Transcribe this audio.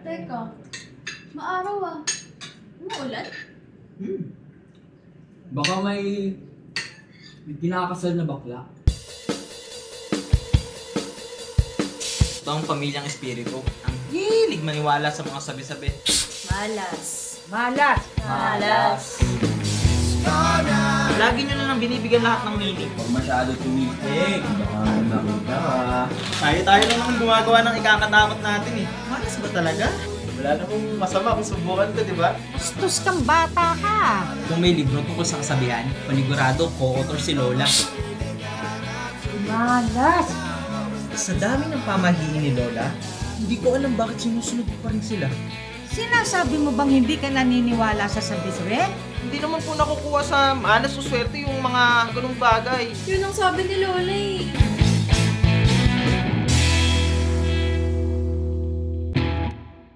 Teka, maaraw ah. Umuulan? Baka may kinakasal na bakla. Ito ang pamilyang espiritu. Ang hilig maniwala sa mga sabi-sabi. Malas. Malas! Malas. Lagi nyo na lang binibigyan lahat ng meaning. Huwag masyado tumitig. Baka nakita ka. Tayo lang naman gumagawa ng ikakatakot natin eh. Malas ba talaga? Wala namang masama kung subukan to, di ba? Bastos kang bata ka! Kung may libro tungkol sa kasabihan, panigurado co-author si Lola. Malas! Sa dami ng pamahiin ni Lola, hindi ko alam bakit sinusunod pa rin sila. Sinasabi mo bang hindi ka naniniwala sa sabi-sabi? Hindi naman po nakukuha sa malas o swerte yung mga ganung bagay. Yun ang sabi ni Lola eh.